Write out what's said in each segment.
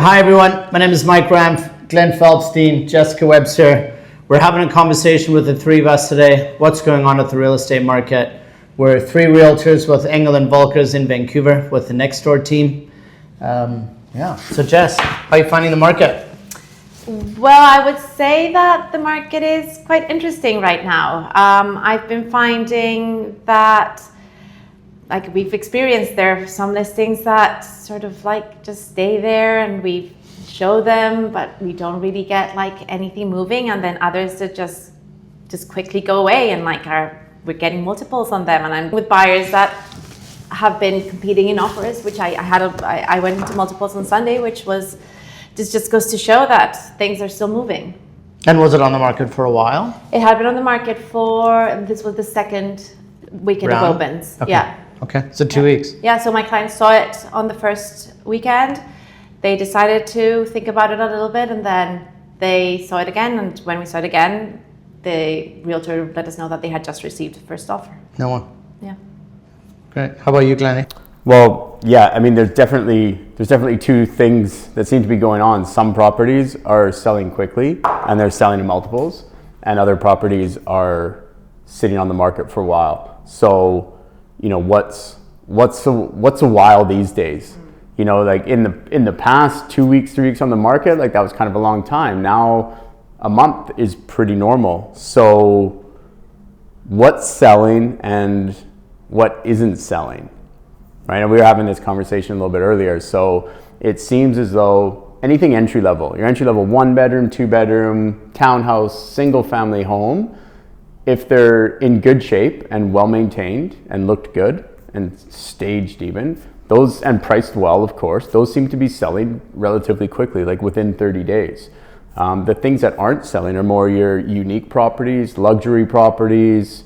Hi everyone, my name is Mike Rampf, Feldstein, Jessica Webster. We're having a conversation with the three of us today. What's going on at the real estate market? We're three realtors with Engel Völkers in Vancouver with the next door team. So Jess, how are you finding the market? Well, I would say that the market is quite interesting right now. I've been finding that, like we've experienced, there are some listings that sort of like just stay there and we show them, but we don't really get like anything moving, and then others that just quickly go away and we're getting multiples on them. And I'm with buyers that have been competing in offers, which I went into multiples on Sunday, which was just goes to show that things are still moving. And was it on the market for a while? It had been on the market this was the second weekend of opens. Okay. Yeah. Okay, so 2 weeks. Yeah, so my clients saw it on the first weekend. They decided to think about it a little bit, and then they saw it again. And when we saw it again, the realtor let us know that they had just received the first offer. No one. Yeah. Great. How about you, Glennie? Well, yeah, I mean, there's definitely two things that seem to be going on. Some properties are selling quickly and they're selling in multiples, and other properties are sitting on the market for a while. So, you know, what's a while these days? You know, like in the past 2 weeks, 3 weeks on the market, like that was kind of a long time. Now a month is pretty normal. So what's selling and what isn't selling? Right, and we were having this conversation a little bit earlier. So it seems as though anything entry level, your entry level 1 bedroom, 2 bedroom, townhouse, single family home, if they're in good shape and well maintained and looked good and staged even, those, and priced well, of course, those seem to be selling relatively quickly, like within 30 days. The things that aren't selling are more your unique properties, luxury properties,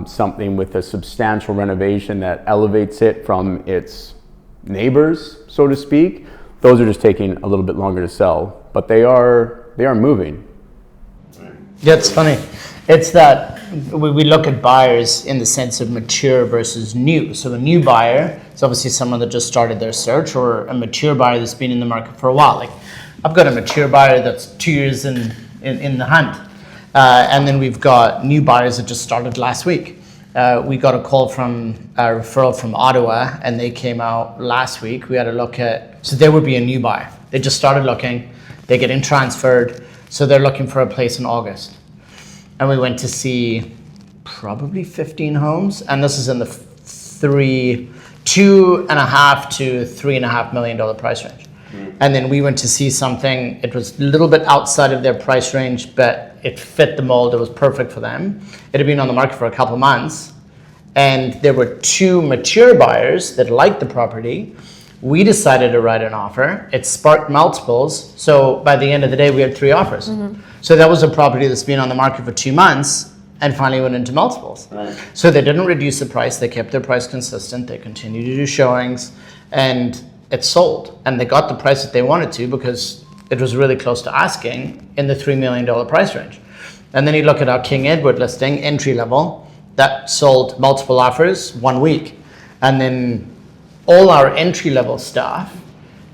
something with a substantial renovation that elevates it from its neighbors, so to speak. Those are just taking a little bit longer to sell, but they are moving. Yeah, it's funny. It's that we look at buyers in the sense of mature versus new. So a new buyer is obviously someone that just started their search, or a mature buyer that's been in the market for a while. Like I've got a mature buyer that's 2 years in the hunt. And then we've got new buyers that just started last week. We got a call from a referral from Ottawa, and they came out last week. We had a look at, so they would be a new buyer. They just started looking, they're getting transferred, so they're looking for a place in August. And we went to see probably 15 homes, and this is in the $2.5 to $3.5 million price range. And then we went to see something, it was a little bit outside of their price range, but it fit the mold, it was perfect for them. It had been on the market for a couple of months, and there were 2 mature buyers that liked the property. We decided to write an offer. It sparked multiples, so by the end of the day, we had 3 offers. Mm-hmm. So that was a property that's been on the market for 2 months and finally went into multiples. Right. So they didn't reduce the price, they kept their price consistent, they continued to do showings, and it sold. And they got the price that they wanted to because it was really close to asking in the $3 million price range. And then you look at our King Edward listing, entry level, that sold multiple offers 1 week. And then all our entry level stuff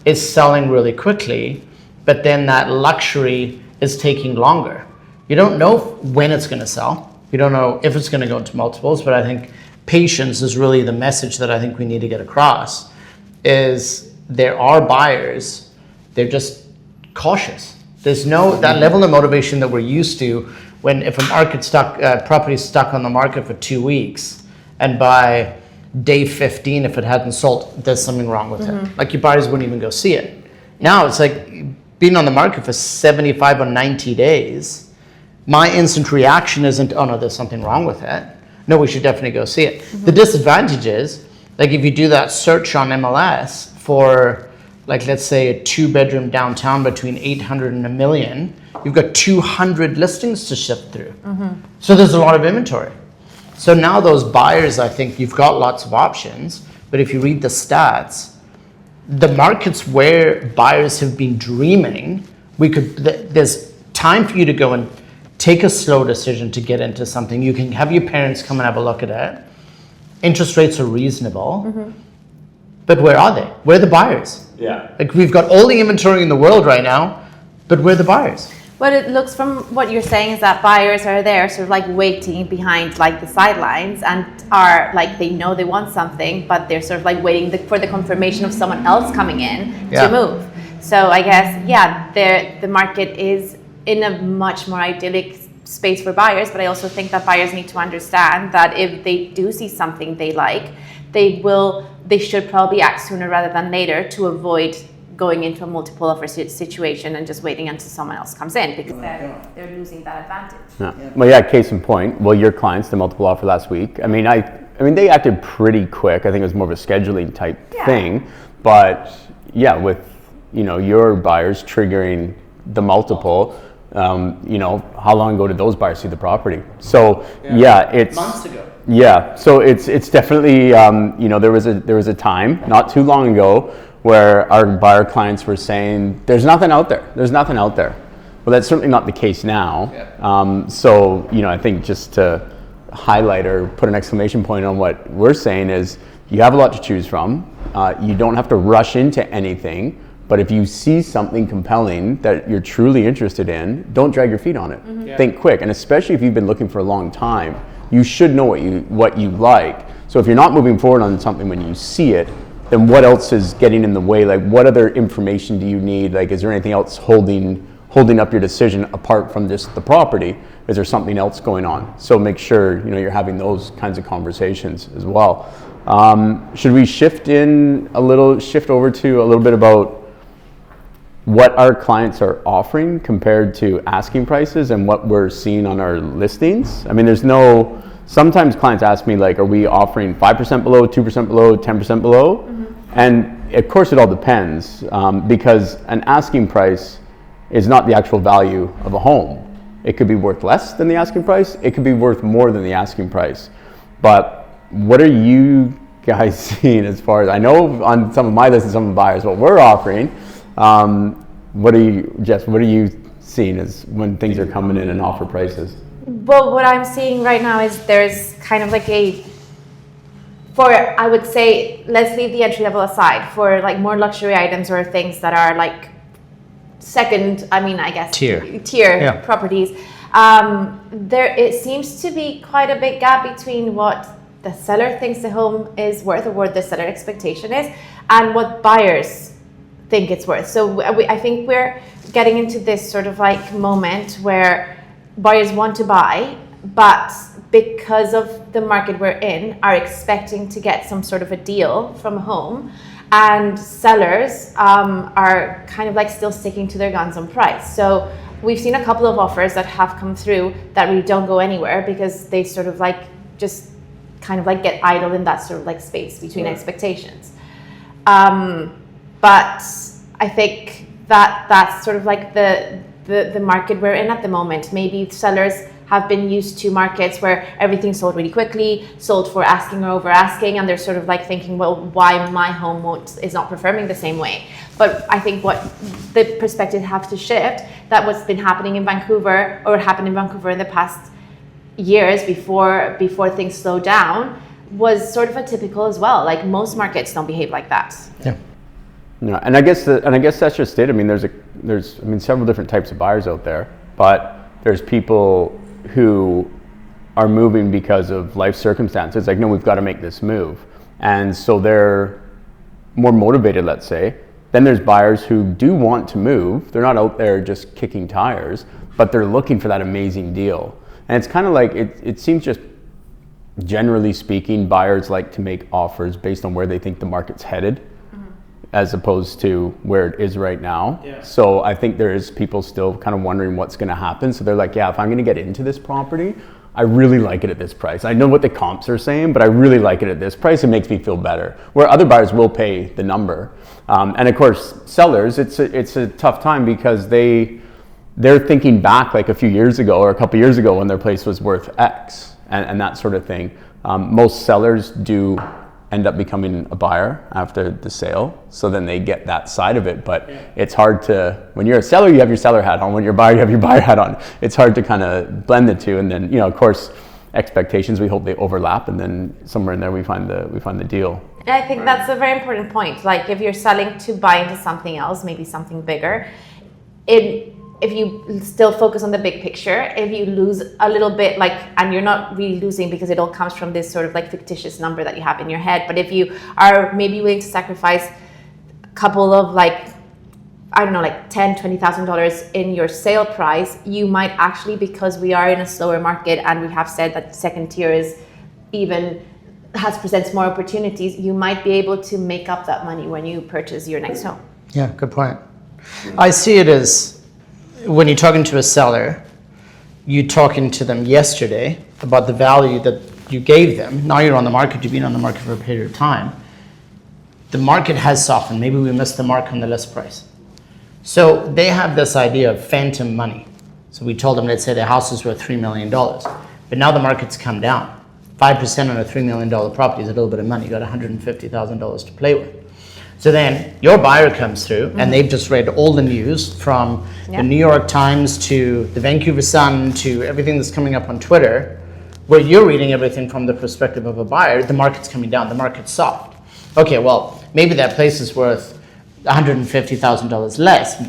is selling really quickly, but then that luxury is taking longer. You don't know when it's going to sell. You don't know if it's going to go into multiples, but I think patience is really the message that I think we need to get across. Is there are buyers, they're just cautious. There's no that level of motivation that we're used to when if a property is stuck on the market for 2 weeks, and by day 15, if it hadn't sold, there's something wrong with it. Like your buyers wouldn't even go see it. Now it's like being on the market for 75 or 90 days. My instant reaction isn't, oh no, there's something wrong with it. No, we should definitely go see it. The disadvantage is, like if you do that search on MLS for, like let's say a 2-bedroom downtown between 800 and $1 million, you've got 200 listings to shift through. So there's a lot of inventory. So now those buyers, I think you've got lots of options, but if you read the stats, the markets where buyers have been dreaming, there's time for you to go and take a slow decision to get into something. You can have your parents come and have a look at it. Interest rates are reasonable, but where are they? Where are the buyers? Yeah. Like we've got all the inventory in the world right now, but we're the buyers. What it looks from what you're saying is that buyers are there sort of like waiting behind like the sidelines and are like, they know they want something, but they're sort of like waiting for the confirmation of someone else coming in to move. So I guess, the market is in a much more idyllic space for buyers, but I also think that buyers need to understand that if they do see something they like, they should probably act sooner rather than later to avoid going into a multiple offer situation and just waiting until someone else comes in, because they're losing that advantage. Yeah. Well, case in point. Well, your clients, the multiple offer last week. I mean, they acted pretty quick. I think it was more of a scheduling type thing, but with your buyers triggering the multiple. How long ago did those buyers see the property? So it's months ago. Yeah, so it's definitely there was a time not too long ago where our buyer clients were saying there's nothing out there. Well, that's certainly not the case now. So I think just to highlight or put an exclamation point on what we're saying is you have a lot to choose from. You don't have to rush into anything. But if you see something compelling that you're truly interested in, don't drag your feet on it. Think quick, and especially if you've been looking for a long time, you should know what you like. So if you're not moving forward on something when you see it, then what else is getting in the way? Like, what other information do you need? Like, is there anything else holding up your decision apart from just the property? Is there something else going on? So make sure you're having those kinds of conversations as well. Should we shift over to a little bit about what our clients are offering compared to asking prices and what we're seeing on our listings? I mean, sometimes clients ask me, like, are we offering 5% below, 2% below, 10% below? And of course it all depends, because an asking price is not the actual value of a home. It could be worth less than the asking price. It could be worth more than the asking price. But what are you guys seeing as far as, I know on some of my lists and some of the buyers, what we're offering? What are you seeing as when things are coming in and offer prices? Well, what I'm seeing right now is there's kind of like I would say, let's leave the entry level aside, for like more luxury items or things that are like tier properties. It seems to be quite a big gap between what the seller thinks the home is worth, or what the seller expectation is, and what buyers think it's worth. So I think we're getting into this sort of like moment where buyers want to buy, but because of the market we're in, are expecting to get some sort of a deal from a home, and sellers are kind of like still sticking to their guns on price. So we've seen a couple of offers that have come through that really don't go anywhere because they sort of like just kind of like get idle in that sort of like space between expectations. But I think that's sort of like the market we're in at the moment. Maybe sellers have been used to markets where everything's sold really quickly, sold for asking or over asking, and they're sort of like thinking, well, why my home is not performing the same way. But I think what the perspective has to shift, that what's been happening in Vancouver, or happened in Vancouver in the past years before things slow down, was sort of atypical as well. Like, most markets don't behave like that. Yeah, and I guess that's just it. I mean, there's several different types of buyers out there, but there's people who are moving because of life circumstances. Like, no, we've got to make this move, and so they're more motivated, let's say. Then there's buyers who do want to move. They're not out there just kicking tires, but they're looking for that amazing deal. And it's kind of like it seems, just generally speaking, buyers like to make offers based on where they think the market's headed, as opposed to where it is right now. So I think there is people still kind of wondering what's going to happen. So they're like, yeah, if I'm going to get into this property, I really like it at this price. I know what the comps are saying, but I really like it at this price. It makes me feel better. Where other buyers will pay the number. And of course, sellers, it's a tough time because they're thinking back like a few years ago or a couple years ago when their place was worth X and that sort of thing. Most sellers do end up becoming a buyer after the sale, so then they get that side of it. But it's hard to, when you're a seller, you have your seller hat on. When you're a buyer, you have your buyer hat on. It's hard to kind of blend the two. And then, of course, expectations. We hope they overlap, and then somewhere in there we find the deal. I think that's a very important point. Like if you're selling to buy into something else, maybe something bigger, if you still focus on the big picture, if you lose a little bit, and you're not really losing because it all comes from this sort of like fictitious number that you have in your head, but if you are maybe willing to sacrifice a couple of $10,000, $20,000 in your sale price, you might actually, because we are in a slower market and we have said that second tier presents more opportunities, you might be able to make up that money when you purchase your next home. Yeah, good point. I see it as, when you're talking to a seller, you're talking to them yesterday about the value that you gave them. Now you're on the market, you've been on the market for a period of time. The market has softened. Maybe we missed the mark on the list price. So they have this idea of phantom money. So we told them, let's say their house is worth $3 million, but now the market's come down. 5% on a $3 million property is a little bit of money. You got $150,000 to play with. So then your buyer comes through and they've just read all the news from the New York Times to the Vancouver Sun to everything that's coming up on Twitter, where you're reading everything from the perspective of a buyer. The market's coming down, the market's soft. Okay, well, maybe that place is worth $150,000 less.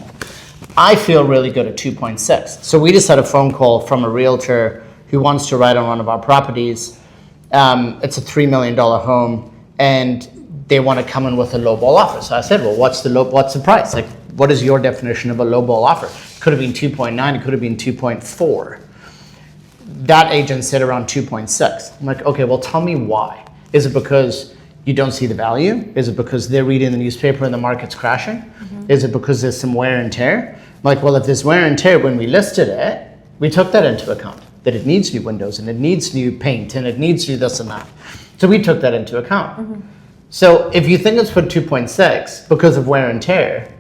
I feel really good at 2.6. So we just had a phone call from a realtor who wants to write on one of our properties. It's a $3 million home, and they want to come in with a lowball offer. So I said, well, what's the price? Like, what is your definition of a lowball offer? It could have been 2.9, it could have been 2.4. That agent said around 2.6. I'm like, okay, well, tell me why. Is it because you don't see the value? Is it because they're reading the newspaper and the market's crashing? Is it because there's some wear and tear? I'm like, well, if there's wear and tear, when we listed it, we took that into account, that it needs new windows and it needs new paint and it needs new this and that. So we took that into account. So if you think it's for 2.6 because of wear and tear,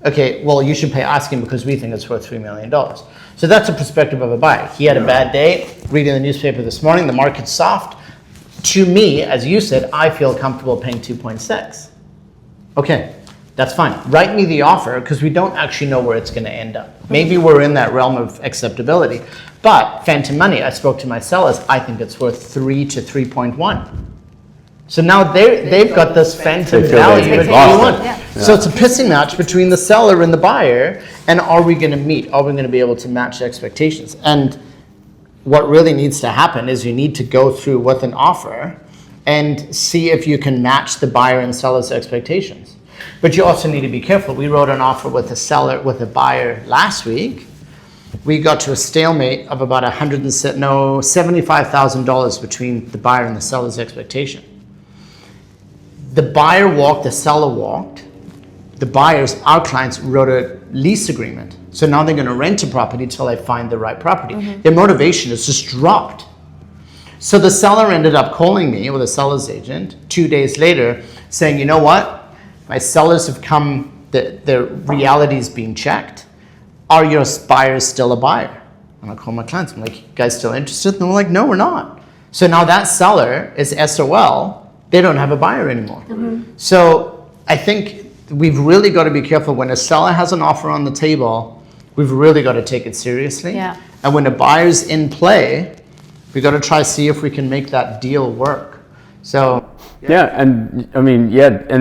okay, well, you should pay asking because we think it's worth $3 million. So that's the perspective of a buyer. He had a bad day, reading the newspaper this morning, the market's soft. To me, as you said, I feel comfortable paying 2.6. Okay, that's fine. Write me the offer because we don't actually know where it's going to end up. Maybe we're in that realm of acceptability. But phantom money, I spoke to my sellers, I think it's worth 3 to 3.1. So now they've got this phantom value at 81. So it's a pissing match between the seller and the buyer, and are we going to meet? Are we going to be able to match expectations? And what really needs to happen is you need to go through with an offer and see if you can match the buyer and seller's expectations. But you also need to be careful. We wrote an offer with a buyer last week. We got to a stalemate of about $75,000 between the buyer and the seller's expectation. The buyer walked, the seller walked. The buyers, our clients, wrote a lease agreement. So now they're going to rent a property until they find the right property. Their motivation is just dropped. So the seller ended up calling me, or the seller's agent, 2 days later, saying, you know what? My sellers have come, the reality's being checked. Are your buyers still a buyer? And I call my clients, I'm like, you guys still interested? And they're like, no, we're not. So now that seller is SOL. They don't have a buyer anymore. So I think we've really got to be careful. When a seller has an offer on the table, we've really got to take it seriously. And when a buyer's in play, we got to try to see if we can make that deal work. So and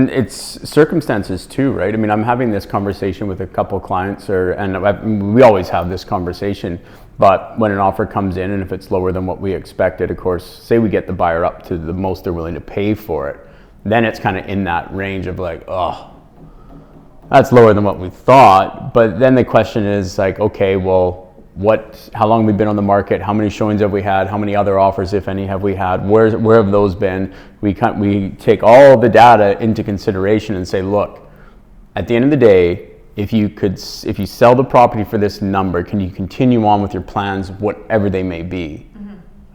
it's circumstances too, right? I mean, I'm having this conversation with a couple clients, we always have this conversation. But when an offer comes in and if it's lower than what we expected, of course, say we get the buyer up to the most they're willing to pay for it, then it's kind of in that range of like, oh, that's lower than what we thought. But then the question is like, okay, well, how long have we been on the market? How many showings have we had? How many other offers, if any, have we had? Where have those been? We take all the data into consideration and say, look, at the end of the day, if you sell the property for this number, can you continue on with your plans, whatever they may be?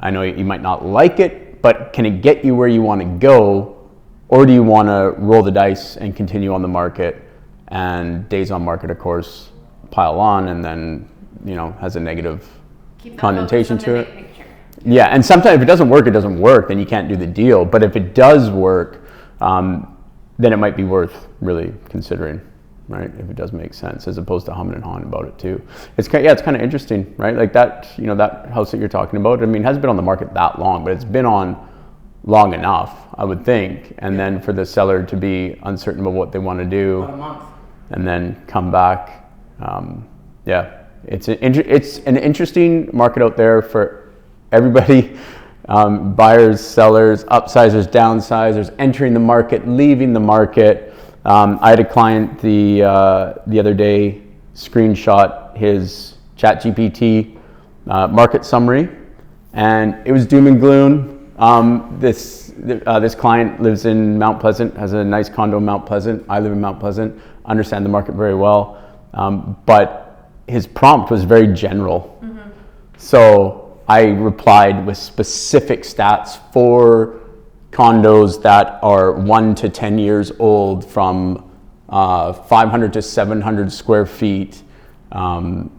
I know you might not like it, but can it get you where you want to go? Or do you want to roll the dice and continue on the market? And days on market, of course, pile on and then, has a negative connotation to it. Yeah, and sometimes if it doesn't work, then you can't do the deal. But if it does work, then it might be worth really considering. right? If it does make sense, as opposed to humming and hawing about it too. It's kind of interesting, right? Like that, that house that you're talking about, I mean, hasn't been on the market that long, but it's been on long enough, I would think. And then for the seller to be uncertain about what they want to do, About a month. and then come back, it's an interesting market out there for everybody. Buyers, sellers, upsizers, downsizers, entering the market, leaving the market. I had a client the other day screenshot his ChatGPT market summary, and it was doom and gloom. This client lives in Mount Pleasant, has a nice condo in Mount Pleasant. I live in Mount Pleasant, understand the market very well, but his prompt was very general. Mm-hmm. So I replied with specific stats for condos that are 1 to 10 years old, from 500 to 700 square feet. And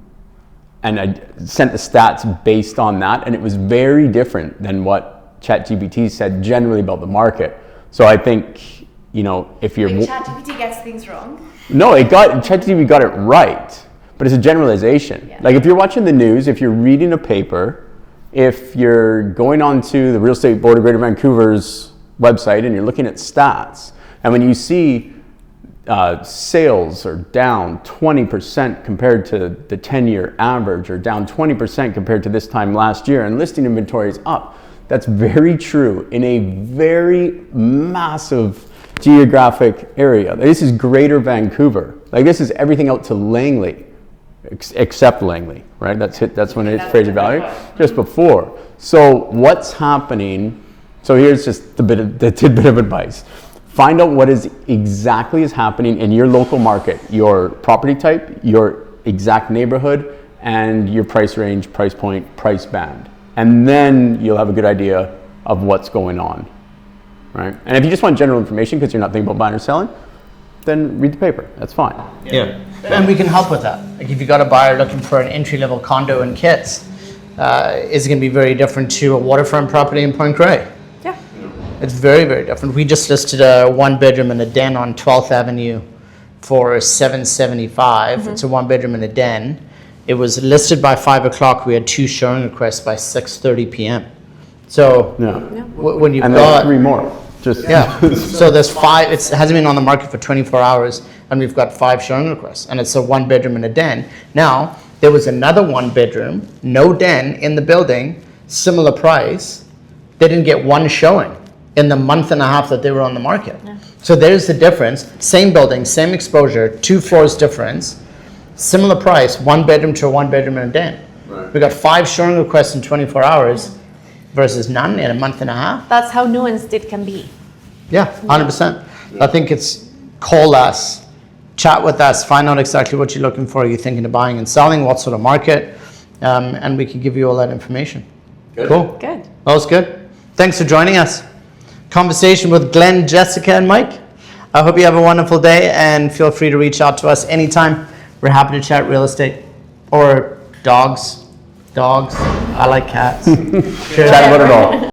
I sent the stats based on that, and it was very different than what ChatGPT said generally about the market. So I think, if you're... Like ChatGPT gets things wrong? No, ChatGPT got it right, but it's a generalization. Yeah. Like if you're watching the news, if you're reading a paper, if you're going on to the Real Estate Board of Greater Vancouver's website and you're looking at stats, and when you see sales are down 20% compared to the 10-year average, or down 20% compared to this time last year, and listing inventory is up, that's very true in a very massive geographic area. This is Greater Vancouver. Like this is everything out to Langley, except Langley, right? That's when it's Fraser Valley, just before. So what's happening? So here's just the tidbit of advice. Find out what exactly is happening in your local market, your property type, your exact neighborhood, and your price range, price point, price band. And then you'll have a good idea of what's going on, right? And if you just want general information because you're not thinking about buying or selling, then read the paper. That's fine. Yeah. And we can help with that. Like if you got a buyer looking for an entry-level condo in Kits, it's going to be very different to a waterfront property in Point Grey. Yeah. It's very, very different. We just listed a 1-bedroom and a den on 12th Avenue for $775. Mm-hmm. It's a 1-bedroom and a den. It was listed by 5 o'clock. We had 2 showing requests by 6:30 p.m. So when you've and got 3 more, so there's 5. It hasn't been on the market for 24 hours, and we've got 5 showing requests, and it's a 1-bedroom and a den. Now there was another 1-bedroom, no den in the building, similar price. They didn't get 1 showing in the month and a half that they were on the market. Yeah. So there's the difference. Same building, same exposure, 2 floors difference. Similar price, 1-bedroom to a 1-bedroom and a den. Right. We got 5 showing requests in 24 hours versus none in a month and a half. That's how nuanced it can be. Yeah, 100%. I think it's call us, chat with us, find out exactly what you're looking for. Are you thinking of buying and selling? What sort of market? And we can give you all that information. Good. Cool. Good. That was good. Thanks for joining us. Conversation with Glenn, Jessica, and Mike. I hope you have a wonderful day, and feel free to reach out to us anytime. We're happy to chat real estate or dogs. I like cats. Chat about it all.